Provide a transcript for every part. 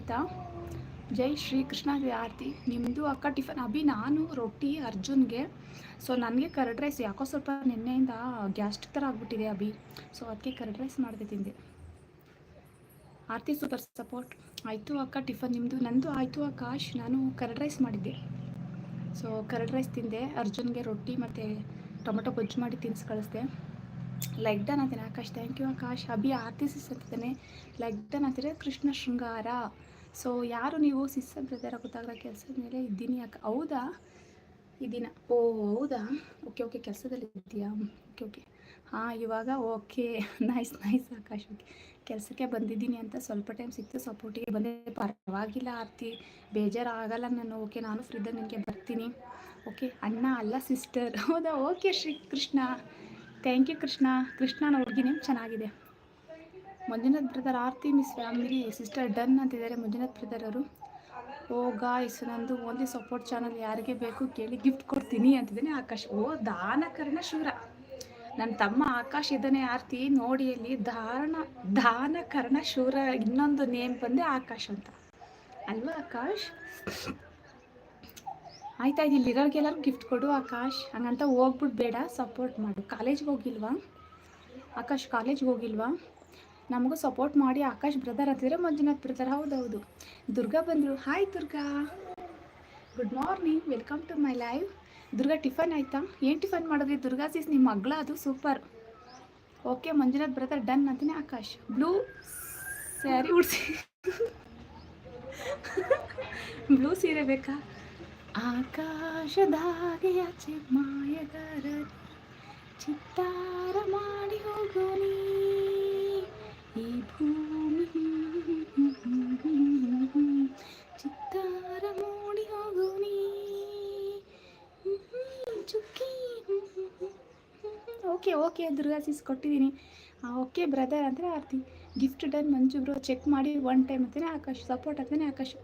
ಆಯಿತಾ? ಜೈ ಶ್ರೀ ಕೃಷ್ಣ ಆರತಿ. ನಿಮ್ಮದು ಅಕ್ಕ ಟಿಫನ್? ಅಭಿ ನಾನು ರೊಟ್ಟಿ ಅರ್ಜುನ್ಗೆ. ಸೊ ನನಗೆ ಕರ್ಡ್ ರೈಸ್ ಯಾಕೋ ಸ್ವಲ್ಪ ನಿನ್ನೆಯಿಂದ ಗ್ಯಾಸ್ಟ್ರಿಕ್ ಥರ ಆಗ್ಬಿಟ್ಟಿದೆ ಅಭಿ. ಸೊ ಅದಕ್ಕೆ ಕರ್ಡ್ ರೈಸ್ ಮಾಡಿದೆ ತಿಂದೆ. ಆರತಿ ಸೂಪರ್ ಸಪೋರ್ಟ್. ಆಯಿತು ಅಕ್ಕ ಟಿಫನ್ ನಿಮ್ಮದು? ನಂದು ಆಯಿತು ಆಕಾಶ್. ನಾನು ಕರ್ಡ್ ರೈಸ್ ಮಾಡಿದ್ದೆ. ಸೊ ಕರ್ಡ್ ರೈಸ್ ತಿಂದೆ. ಅರ್ಜುನ್ಗೆ ರೊಟ್ಟಿ ಮತ್ತು ಟೊಮೊಟೊ ಗೊಜ್ಜು ಮಾಡಿ ತಿನ್ನಿಸಿ ಕಳಿಸ್ದೆ. ಲೈಕ್ ಡನ್ ಅಂತಾನೆ Akash. Thank you Akash. Abhi Aarathi sis ಅಂತಾನೆ ಲೈಕ್ ಡನ್ ಅಂತಾರೆ. ಕೃಷ್ಣ ಶೃಂಗಾರ. ಸೊ ಯಾರು ನೀವು? ಸಿಸ್ಟರ್ ಬ್ರದರ ಗೊತ್ತಾಗಲ್ಲ, ಕೆಲಸದ ಮೇಲೆ ಇದ್ದೀನಿ ಅಕ್ಕ. ಹೌದಾ, ಇದ್ದೀನ? ಓ ಹೌದಾ, ಓಕೆ ಓಕೆ, ಕೆಲಸದಲ್ಲಿ ಇದ್ದೀಯಾ? ಓಕೆ ಓಕೆ, ಹಾಂ ಇವಾಗ okay. Nice nice Akash. Okay, ಕೆಲಸಕ್ಕೆ ಬಂದಿದ್ದೀನಿ ಅಂತ ಸ್ವಲ್ಪ ಟೈಮ್ ಸಿಕ್ತು, ಸಪೋರ್ಟಿಗೆ ಬಂದೆ. ಪರವಾಗಿಲ್ಲ ಆರತಿ, ಬೇಜಾರಾಗಲ್ಲ ನಾನು. ಓಕೆ, ನಾನು ಫ್ರೀದಾಗ ನಿನಗೆ ಬರ್ತೀನಿ. ಓಕೆ, ಅಣ್ಣ ಅಲ್ಲ ಸಿಸ್ಟರ್. ಹೌದಾ, okay Shri Krishna. Thank you Krishna. ಕೃಷ್ಣನ ಹುಡುಗಿ ನೇಮ್ ಚೆನ್ನಾಗಿದೆ. Manjunath brother Aarti miss family sister done ಅಂತಿದ್ದಾರೆ ಮಂಜುನಾಥ್ ಬ್ರದರ್ ಅವರು. ಓ ಗಾಯ್ಸ್, ನಂದು ಓನ್ಲಿ ಸಪೋರ್ಟ್ ಚಾನಲ್, ಯಾರಿಗೆ ಬೇಕು ಕೇಳಿ ಗಿಫ್ಟ್ ಕೊಡ್ತೀನಿ ಅಂತಿದ್ದಾನೆ ಆಕಾಶ್. ಓ ದಾನಕರ್ಣ ಶೂರ, ನನ್ನ ತಮ್ಮ ಆಕಾಶ್ ಇದ್ದಾನೆ ಆರತಿ ನೋಡಿ ಅಲ್ಲಿ. ದಾನಕರ್ಣ ಶೂರ ಇನ್ನೊಂದು ನೇಮ್ ಬಂದೆ ಆಕಾಶ್ ಅಂತ ಅಲ್ವಾ ಆಕಾಶ್? ಆಯ್ತಾ, ಇಲ್ಲಿರೋರಿಗೆಲ್ಲರೂ ಗಿಫ್ಟ್ ಕೊಡು ಆಕಾಶ್. ಹಂಗಂತ ಹೋಗ್ಬಿಟ್ಟು ಬೇಡ, ಸಪೋರ್ಟ್ ಮಾಡು. ಕಾಲೇಜ್ಗೆ ಹೋಗಿಲ್ವಾ ಆಕಾಶ್? ಕಾಲೇಜ್ಗೆ ಹೋಗಿಲ್ವಾ? ನಮಗೂ ಸಪೋರ್ಟ್ ಮಾಡಿ ಆಕಾಶ್ ಬ್ರದರ್ ಅಂತಿದ್ರೆ ಮಂಜುನಾಥ್ ಬ್ರದರ್. ಹೌದೌದು. ದುರ್ಗಾ ಬಂದರು. Hi Durga, good morning, welcome to my live. Durga tiffin ಆಯಿತಾ? ಏನು ಟಿಫನ್ ಮಾಡಿದ್ರಿ ದುರ್ಗಾ ಸೀಸ್? ನಿಮ್ಮ ಮಗಳ ಅದು super. Okay Manjunath brother done ಅಂತಾನೆ ಆಕಾಶ್. ಬ್ಲೂ ಸ್ಯಾರಿ ಉಡ್ಸಿ ಬ್ಲೂ ಸೀರೆ ಬೇಕಾ? ಆಕಾಶದಾಗೆ ಆಚೆ ಮಾಯಗಾರ ಚಿತ್ತಾರ ಮಾಡಿ ಹೋಗೋನಿ ಈ ಭೂಮಿ ಚಿತ್ತಾರ ಮಾಡಿ ಹೋಗೋನಿ ಚುಕ್ಕಿ. ಓಕೆ ಓಕೆ ದುರ್ಗಾ ಸೀಸ್ ಕೊಟ್ಟಿದ್ದೀನಿ. ಓಕೆ ಬ್ರದರ್ ಅಂದರೆ ಆರ್ತಿ. ಗಿಫ್ಟ್ ಡನ್ ಮಂಜು ಬ್ರೋ, ಚೆಕ್ ಮಾಡಿ ಒನ್ ಟೈಮ್ ಅಂತಾನೆ ಆಕಾಶ್. ಸಪೋರ್ಟ್ ಅಂತಾನೆ ಆಕಾಶ್.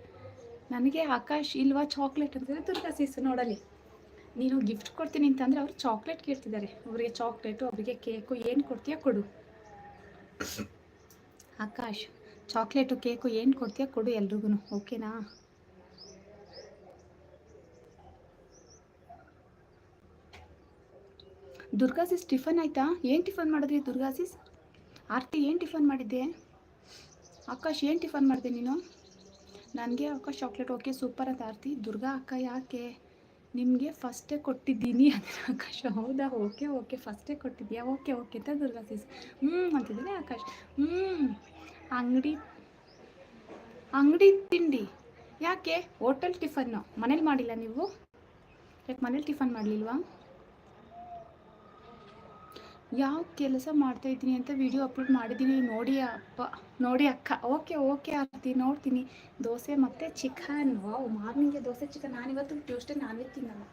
ನನಗೆ ಆಕಾಶ್ ಇಲ್ವಾ ಚಾಕ್ಲೇಟ್ ಅಂತಾರೆ ದುರ್ಗಾ ಸೀಸ್. ನೋಡಲಿ, ನೀನು ಗಿಫ್ಟ್ ಕೊಡ್ತೀನಿ ಅಂತಂದರೆ ಅವ್ರು ಚಾಕ್ಲೇಟ್ ಕೇಳ್ತಿದ್ದಾರೆ. ಅವರಿಗೆ ಚಾಕ್ಲೇಟು, ಅವರಿಗೆ ಕೇಕು, ಏನು ಕೊಡ್ತೀಯಾ ಕೊಡು ಆಕಾಶ್. ಚಾಕ್ಲೇಟು ಕೇಕು ಏನು ಕೊಡ್ತೀಯಾ ಕೊಡು ಎಲ್ರಿಗೂ, ಓಕೆನಾ? ದುರ್ಗಾ ಸೀಸ್ ಟಿಫನ್ ಆಯಿತಾ? ಏನು ಟಿಫನ್ ಮಾಡಿದ್ರಿ ದುರ್ಗಾ ಸೀಸ್? ಆರತಿ ಏನು ಟಿಫನ್ ಮಾಡಿದ್ದೆ? ಆಕಾಶ್ ಏನು ಟಿಫನ್ ಮಾಡಿದೆ ನೀನು? ನನಗೆ ಆಕಾಶ್ ಚಾಕ್ಲೇಟ್. ಓಕೆ ಸೂಪರ್ ಅಂತ ಆರತಿ. ದುರ್ಗಾ ಅಕ್ಕ ಯಾಕೆ ನಿಮಗೆ ಫಸ್ಟೇ ಕೊಟ್ಟಿದ್ದೀನಿ ಅಂದರೆ ಆಕಾಶ್. ಹೌದಾ, ಓಕೆ ಓಕೆ, ಫಸ್ಟೇ ಕೊಟ್ಟಿದ್ದೀಯಾ? ಓಕೆ ಓಕೆ ಅಂತ ದುರ್ಗಾ ಸೀಸ್ ಅಂತಿದ್ದಾನೆ ಆಕಾಶ್. ಅಂಗಡಿ ತಿಂಡಿ ಯಾಕೆ? ಹೋಟೆಲ್ ಟಿಫನ್ನು ಮನೇಲಿ ಮಾಡಿಲ್ಲ ನೀವು? ಯಾಕೆ ಮನೇಲಿ ಟಿಫನ್ ಮಾಡಲಿಲ್ವಾ? ಯಾವ ಕೆಲಸ ಮಾಡ್ತಾಯಿದ್ದೀನಿ ಅಂತ ವಿಡಿಯೋ ಅಪ್ಲೋಡ್ ಮಾಡಿದ್ದೀನಿ ನೋಡಿ ನೋಡಿ ಅಕ್ಕ. ಓಕೆ ಓಕೆ ಆರ್ತಿ, ನೋಡ್ತೀನಿ. ದೋಸೆ ಮತ್ತು ಚಿಕನ್. ವಾವ್, ಮಾರ್ನಿಂಗ್ಗೆ ದೋಸೆ ಚಿಕನ್. ನಾನಿವತ್ತು ಟ್ಯೂಸ್ಡೇ ನಾನ್ ವೆಜ್ ತಿನ್ನಲ್ಲ.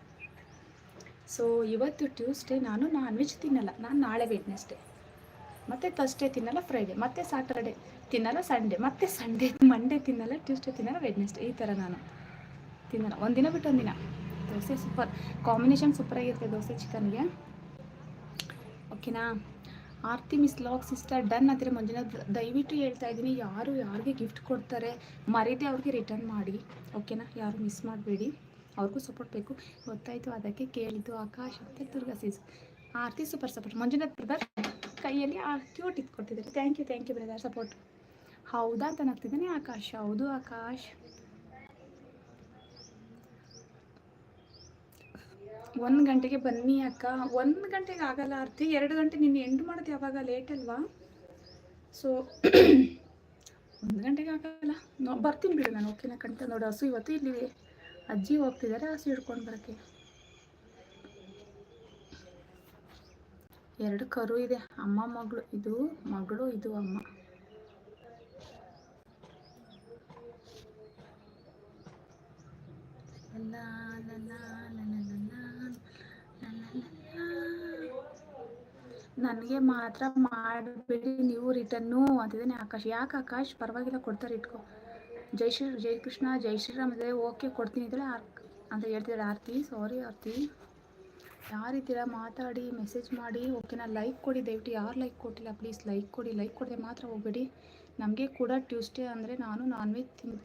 ಸೊ ಇವತ್ತು ಟ್ಯೂಸ್ಡೇ ನಾನು ನಾನ್ ವೆಜ್ ತಿನ್ನಲ್ಲ. ನಾನು ನಾಳೆ ವೆಡ್ನೆಸ್ಡೇ, ಮತ್ತು ಥರ್ಸ್ಡೇ ತಿನ್ನಲ್ಲ, ಫ್ರೈಡೇ, ಮತ್ತು ಸ್ಯಾಟರ್ಡೇ ತಿನ್ನಲ್ಲ, ಸಂಡೇ, ಮತ್ತು ಮಂಡೇ ತಿನ್ನಲ್ಲ, ಟ್ಯೂಸ್ಡೇ ತಿನ್ನಲ್ಲ, ವೆಡ್ನೆಸ್ಡೇ. ಈ ಥರ ನಾನು ತಿನ್ನಲ್ಲ. ಒಂದಿನ ಬಿಟ್ಟು ಒಂದಿನ. ದೋಸೆ ಸೂಪರ್ ಕಾಂಬಿನೇಷನ್, ಸೂಪರಾಗಿರುತ್ತೆ ದೋಸೆ ಚಿಕನ್ಗೆ. ಓಕೆನಾ? ಆರತಿ ಮಿಸ್ ಲಾಗ್ ಸಿಸ್ಟರ್ ಡನ್ ಅಂತಾರೆ ಮಂಜುನಾಥ್. ದಯವಿಟ್ಟು ಹೇಳ್ತಾ ಇದ್ದೀನಿ, ಯಾರಿಗೆ ಗಿಫ್ಟ್ ಕೊಡ್ತಾರೆ ಮರೀದೆ ಅವ್ರಿಗೆ ರಿಟರ್ನ್ ಮಾಡಿ, ಓಕೆನಾ? ಯಾರು ಮಿಸ್ ಮಾಡಬೇಡಿ, ಅವ್ರಿಗೂ ಸಪೋರ್ಟ್ ಬೇಕು, ಗೊತ್ತಾಯಿತು, ಅದಕ್ಕೆ ಕೇಳಿದ್ದು ಆಕಾಶ್ ಅಂತ Durga sis. Aarathi super support. Manjunath brother ಕೈಯಲ್ಲಿ ಕ್ಯೂಟ್ ಇಟ್ಕೊಟ್ಟಿದ್ದಾರೆ. Thank you brother support. ಹೌದಾ ಅಂತ ನಾಗ್ತಿದ್ದಾನೆ ಆಕಾಶ್. ಹೌದು ಆಕಾಶ್. 1 ಗಂಟೆಗೆ ಬನ್ನಿ ಅಕ್ಕ. 1 ಗಂಟೆಗೆ ಆಗಲ್ಲ ಆರ್ತಿ, 2 ಗಂಟೆ. ನಿನ್ನ ಎಂಡ್ ಮಾಡೋದು ಯಾವಾಗ? ಲೇಟ್ ಅಲ್ವಾ? ಸೊ 1 ಗಂಟೆಗೆ ಆಗಲ್ಲ. ಬರ್ತೀನಿ ಬಿಡು ನಾನು, ಓಕೆನಾ? ಕಣ್ತ ನೋಡಿ, ಹಸು ಇವತ್ತು ಇಲ್ಲಿ ಅಜ್ಜಿ ಹೋಗ್ತಿದ್ದಾರೆ, ಹಸು ಹಿಡ್ಕೊಂಡು ಬರೋಕ್ಕೆ. 2 ಕರು ಇದೆ. ಅಮ್ಮ ಮಗಳು, ಇದು ಮಗಳು, ಇದು ಅಮ್ಮ. ನನಗೆ ಮಾತ್ರ ಮಾಡಬೇಡಿ ನೀವು ರಿಟರ್ನು ಅಂತಿದ್ದಾನೆ ಆಕಾಶ್. ಯಾಕೆ ಆಕಾಶ್? ಪರವಾಗಿಲ್ಲ, ಕೊಡ್ತಾರೆ, ಇಟ್ಕೊ. ಜೈ ಕೃಷ್ಣ, ಜೈ ಶ್ರೀರಾಮ್ ಇದೆ. ಓಕೆ ಕೊಡ್ತೀನಿ ಇದ್ದಾಳೆ ಅಂತ ಹೇಳ್ತಿದ್ದಾಳೆ ಆರತಿ. ಸಾರಿ ಆರತಿ, ಯಾರಿದ್ದೀರಾ ಮಾತಾಡಿ, ಮೆಸೇಜ್ ಮಾಡಿ, ಓಕೆನಾ? ಲೈಕ್ ಕೊಡಿ ದಯವಿಟ್ಟು. ಯಾರು ಲೈಕ್ ಕೊಟ್ಟಿಲ್ಲ ಪ್ಲೀಸ್ ಲೈಕ್ ಕೊಡಿ. ಲೈಕ್ ಕೊಡದೆ ಮಾತ್ರ ಹೋಗಬೇಡಿ. ನಮಗೆ ಕೂಡ ಟ್ಯೂಸ್ಡೇ ಅಂದರೆ ನಾನು ನಾನ್ ವೆಜ್ ತಿಂತೀನಿ.